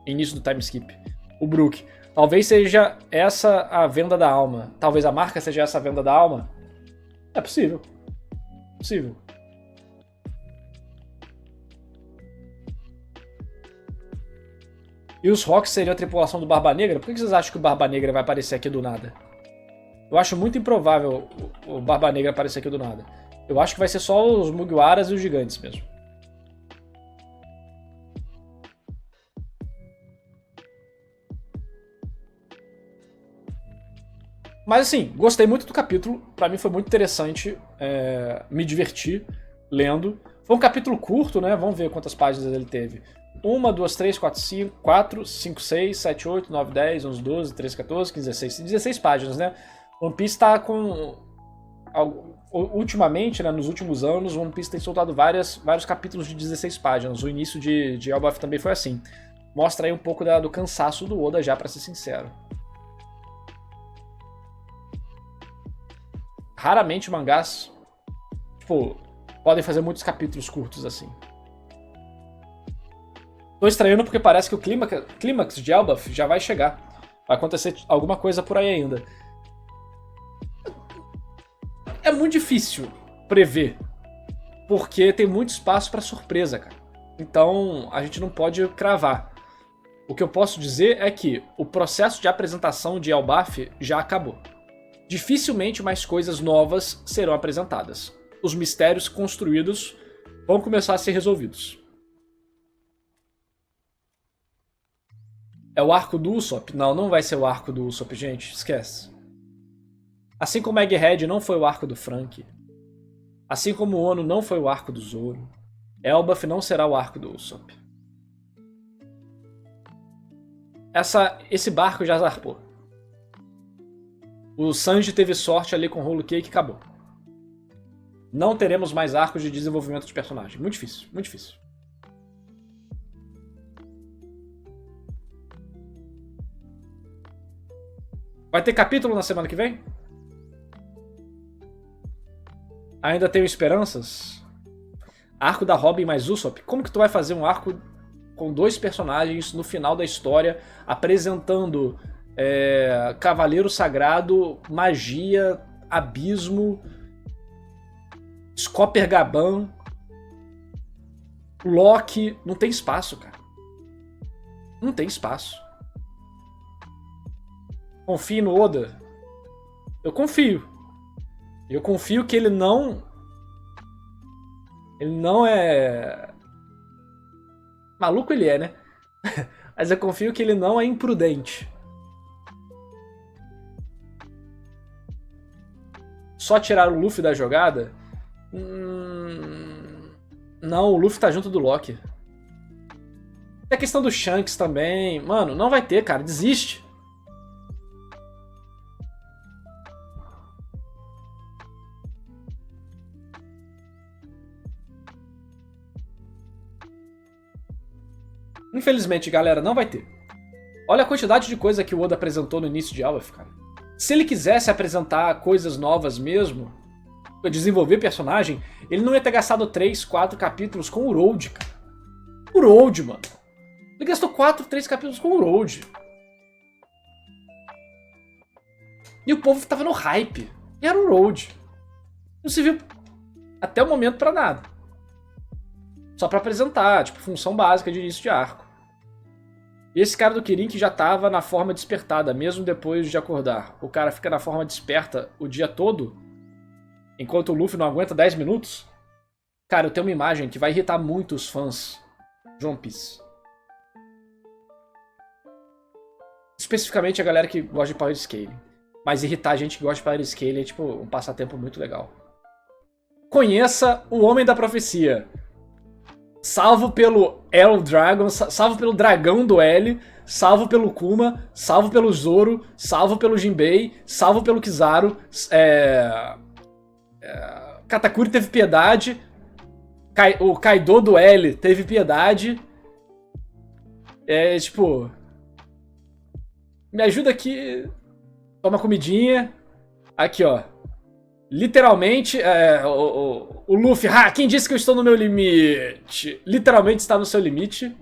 início do time skip. O Brook. Talvez seja essa a venda da alma. Talvez a marca seja essa a venda da alma. É possível. Possível. E os Rocks seriam a tripulação do Barba Negra? Por que vocês acham que o Barba Negra vai aparecer aqui do nada? Eu acho muito improvável o Barba Negra aparecer aqui do nada. Eu acho que vai ser só os Mugiwaras e os gigantes mesmo. Mas assim, gostei muito do capítulo. Pra mim foi muito interessante. Me divertir lendo. Foi um capítulo curto, né? Vamos ver quantas páginas ele teve. 1, 2, 3, 4, 5, 6, 7, 8, 9, 10, 11, 12, 13, 14, 15, 16. 16 páginas, né? One Piece tá com... Ultimamente, né, nos últimos anos, One Piece tem soltado vários capítulos de 16 páginas. O início de Elbaf também foi assim. Mostra aí um pouco do cansaço do Oda já, pra ser sincero. Raramente mangás, tipo, podem fazer muitos capítulos curtos assim. Tô estranhando porque parece que o clímax de Elbaf já vai chegar. Vai acontecer alguma coisa por aí ainda. É muito difícil prever, porque tem muito espaço para surpresa, cara. Então a gente não pode cravar. O que eu posso dizer é que o processo de apresentação de Elbaf já acabou. Dificilmente mais coisas novas serão apresentadas. Os mistérios construídos vão começar a ser resolvidos. É o arco do Usopp? Não, não vai ser o arco do Usopp, gente. Esquece. Assim como Egghead não foi o arco do Franky. Assim como o Ono não foi o arco do Zoro. Elbaf não será o arco do Usopp. Esse barco já zarpou. O Sanji teve sorte ali com o Whole Cake e acabou. Não teremos mais arcos de desenvolvimento de personagem. Muito difícil, muito difícil. Vai ter capítulo na semana que vem? Ainda tenho esperanças? Arco da Robin mais Usopp? Como que tu vai fazer um arco com 2 personagens no final da história apresentando Cavaleiro Sagrado, magia, abismo, Scopper Gaban, Loki? Não tem espaço, cara. Não tem espaço. Confie no Oda? Eu confio. Eu confio que ele não é... Maluco ele é, né? Mas eu confio que ele não é imprudente. Só tirar o Luffy da jogada? Não, o Luffy tá junto do Loki. Tem a questão do Shanks também. Mano, não vai ter, cara. Desiste. Infelizmente, galera, não vai ter. Olha a quantidade de coisa que o Oda apresentou no início de Elbaf, cara. Se ele quisesse apresentar coisas novas mesmo, desenvolver personagem, ele não ia ter gastado 3, 4 capítulos com o Road, cara. O Road, mano. Ele gastou 4, 3 capítulos com o Road. E o povo tava no hype. E era o Road. Não se viu até o momento pra nada. Só pra apresentar, tipo, função básica de início de arco. E esse cara do Kirin que já tava na forma despertada, mesmo depois de acordar. O cara fica na forma desperta o dia todo, enquanto o Luffy não aguenta 10 minutos. Cara, eu tenho uma imagem que vai irritar muito os fãs de One Piece. Especificamente a galera que gosta de Power Scaling. Mas irritar a gente que gosta de Power Scaling é tipo um passatempo muito legal. Conheça o Homem da Profecia. Salvo pelo El Dragon, salvo pelo dragão do L, salvo pelo Kuma, salvo pelo Zoro, salvo pelo Jinbei, salvo pelo Kizaru. Katakuri teve piedade. O Kaido do L teve piedade. Tipo... Me ajuda aqui. Toma comidinha. Aqui, ó. Literalmente, o Luffy... quem disse que eu estou no meu limite? Literalmente está no seu limite.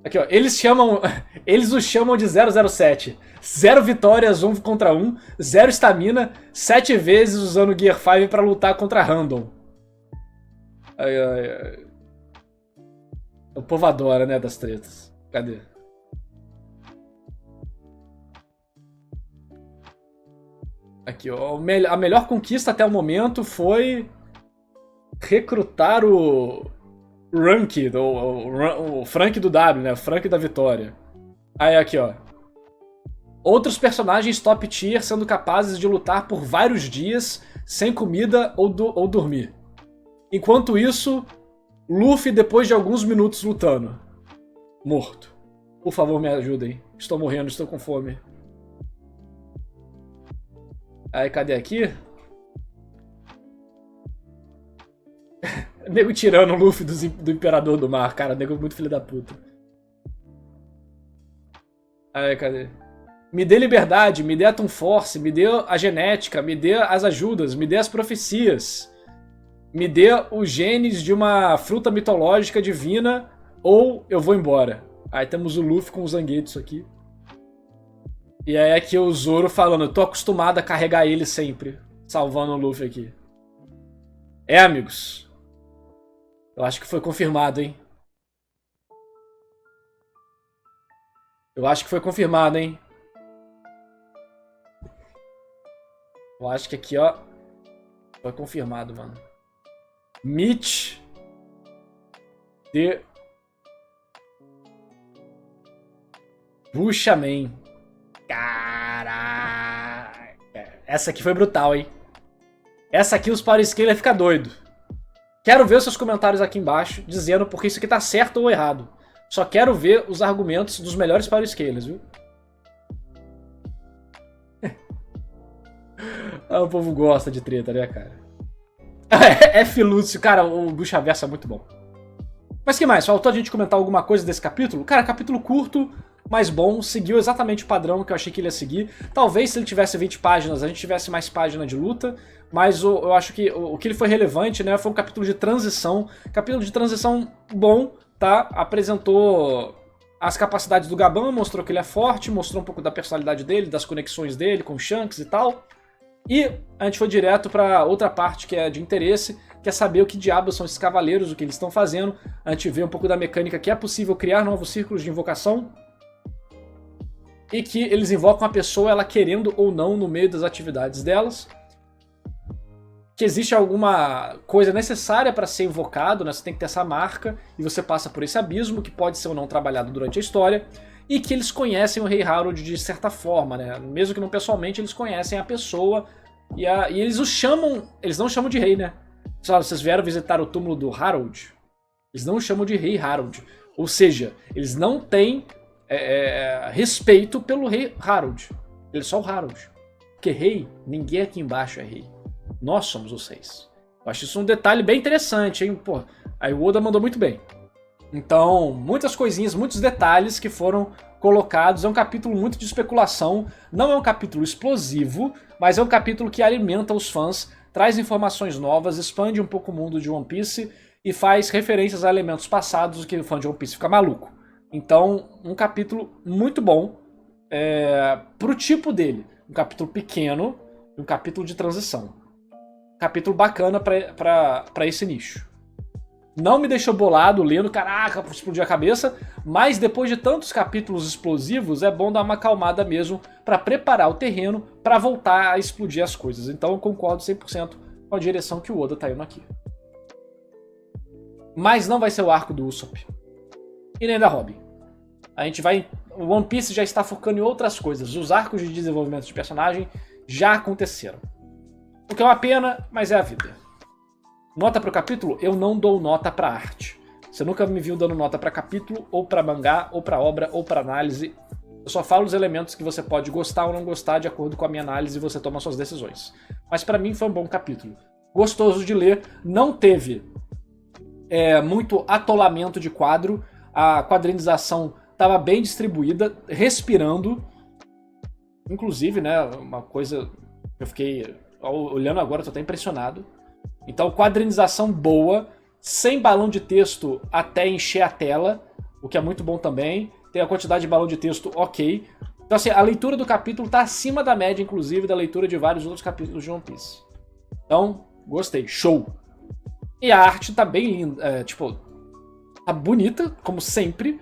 Aqui, ó. Eles o chamam de 007. 0 vitórias, 1 contra 1. 0 estamina. 7 vezes usando Gear 5 para lutar contra Random. O povo adora, né, das tretas. Cadê? Aqui, ó, a melhor conquista até o momento foi recrutar o Rank, o Frank do W, né? O Frank da Vitória. Aí, aqui, ó. Outros personagens top tier sendo capazes de lutar por vários dias sem comida ou dormir. Enquanto isso, Luffy, depois de alguns minutos lutando, morto. Por favor, me ajudem. Estou morrendo, estou com fome. Aí, cadê aqui? Nego tirando o Luffy do Imperador do Mar, cara. Nego muito filho da puta. Aí, cadê? Me dê liberdade, me dê a Toon Force, me dê a genética, me dê as ajudas, me dê as profecias. Me dê os genes de uma fruta mitológica divina ou eu vou embora. Aí temos o Luffy com o Zangetsu aqui. E aí aqui o Zoro falando, eu tô acostumado a carregar ele sempre, salvando o Luffy aqui. É, amigos. Eu acho que foi confirmado, hein? Eu acho que foi confirmado, hein? Eu acho que aqui, ó, foi confirmado, mano. Meet the Bushaman. Caraca. Essa aqui foi brutal, hein? Essa aqui os Power Scaler fica doido. Quero ver os seus comentários aqui embaixo dizendo porque isso aqui tá certo ou errado. Só quero ver os argumentos dos melhores Power Scalers, viu? Ah, o povo gosta de treta, né, cara? F. Lúcio, cara, o Buchaverso é muito bom. Mas que mais? Faltou a gente comentar alguma coisa desse capítulo? Cara, capítulo curto, mas bom, seguiu exatamente o padrão que eu achei que ele ia seguir. Talvez se ele tivesse 20 páginas, a gente tivesse mais página de luta, mas eu acho que o que ele foi relevante, né, foi um capítulo de transição. Capítulo de transição bom, tá? Apresentou as capacidades do Gaban, mostrou que ele é forte, mostrou um pouco da personalidade dele, das conexões dele com o Shanks e tal. E a gente foi direto pra outra parte que é de interesse, que é saber o que diabos são esses cavaleiros, o que eles estão fazendo. A gente vê um pouco da mecânica que é possível criar novos círculos de invocação e que eles invocam a pessoa, ela querendo ou não, no meio das atividades delas. Que existe alguma coisa necessária para ser invocado, né? Você tem que ter essa marca e você passa por esse abismo, que pode ser ou não trabalhado durante a história, e que eles conhecem o Rei Harold de certa forma, né? Mesmo que não pessoalmente, eles conhecem a pessoa e eles o chamam, eles não chamam de rei, né? Só, vocês vieram visitar o túmulo do Harold, eles não chamam de Rei Harold, ou seja, eles não têm respeito pelo Rei Harold, ele é só o Harold, porque rei, ninguém aqui embaixo é rei, nós somos os reis. Eu acho isso um detalhe bem interessante, hein? Pô, aí o Oda mandou muito bem. Então, muitas coisinhas, muitos detalhes que foram colocados. É um capítulo muito de especulação. Não é um capítulo explosivo, mas é um capítulo que alimenta os fãs, traz informações novas, expande um pouco o mundo de One Piece e faz referências a elementos passados que o fã de One Piece fica maluco. Então, um capítulo muito bom pro tipo dele. Um capítulo pequeno, um capítulo de transição. Um capítulo bacana pra esse nicho. Não me deixou bolado lendo, caraca, explodir a cabeça, mas depois de tantos capítulos explosivos, é bom dar uma acalmada mesmo para preparar o terreno para voltar a explodir as coisas. Então eu concordo 100% com a direção que o Oda tá indo aqui. Mas não vai ser o arco do Usopp. E nem da Robin. A gente vai... O One Piece já está focando em outras coisas. Os arcos de desenvolvimento de personagem já aconteceram. O que é uma pena, mas é a vida. Nota pro capítulo? Eu não dou nota pra arte. Você nunca me viu dando nota pra capítulo, ou pra mangá, ou pra obra, ou pra análise. Eu só falo os elementos que você pode gostar ou não gostar de acordo com a minha análise e você toma suas decisões. Mas pra mim foi um bom capítulo. Gostoso de ler, não teve muito atolamento de quadro, a quadrinização estava bem distribuída, respirando. Inclusive, né, uma coisa que eu fiquei olhando agora, tô até impressionado. Então, quadrinização boa, sem balão de texto até encher a tela, o que é muito bom também. Tem a quantidade de balão de texto ok. Então, assim, a leitura do capítulo está acima da média, inclusive, da leitura de vários outros capítulos de One Piece. Então, gostei. Show! E a arte tá bem linda, tá bonita, como sempre.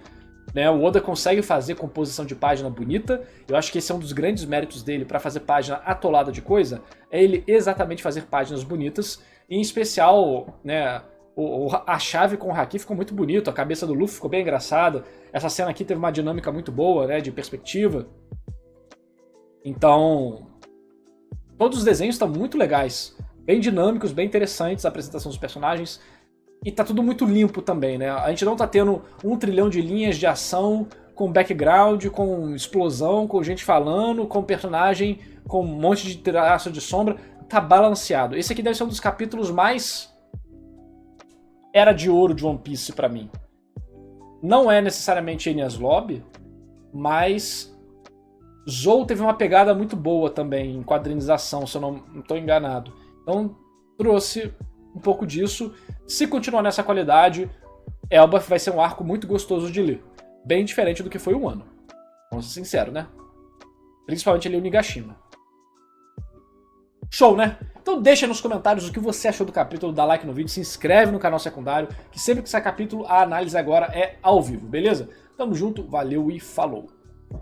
Né? O Oda consegue fazer composição de página bonita. Eu acho que esse é um dos grandes méritos dele para fazer página atolada de coisa. É ele exatamente fazer páginas bonitas. Em especial, né, a chave com o Haki ficou muito bonito. A cabeça do Luffy ficou bem engraçada. Essa cena aqui teve uma dinâmica muito boa, né, de perspectiva. Então, todos os desenhos estão muito legais. Bem dinâmicos, bem interessantes a apresentação dos personagens. E tá tudo muito limpo também, né? A gente não tá tendo 1 trilhão de linhas de ação, com background, com explosão, com gente falando, com personagem, com um monte de traço de sombra. Tá balanceado. Esse aqui deve ser um dos capítulos mais Era de Ouro de One Piece pra mim. Não é necessariamente Enies Lobby, mas Zou teve uma pegada muito boa também em quadrinização, se eu não estou enganado. Então trouxe um pouco disso. Se continuar nessa qualidade, Elbaf vai ser um arco muito gostoso de ler. Bem diferente do que foi o Wano. Vamos ser sinceros, né? Principalmente ali o Nigashima. Show, né? Então deixa nos comentários o que você achou do capítulo, dá like no vídeo, se inscreve no canal secundário, que sempre que sai capítulo, a análise agora é ao vivo, beleza? Tamo junto, valeu e falou!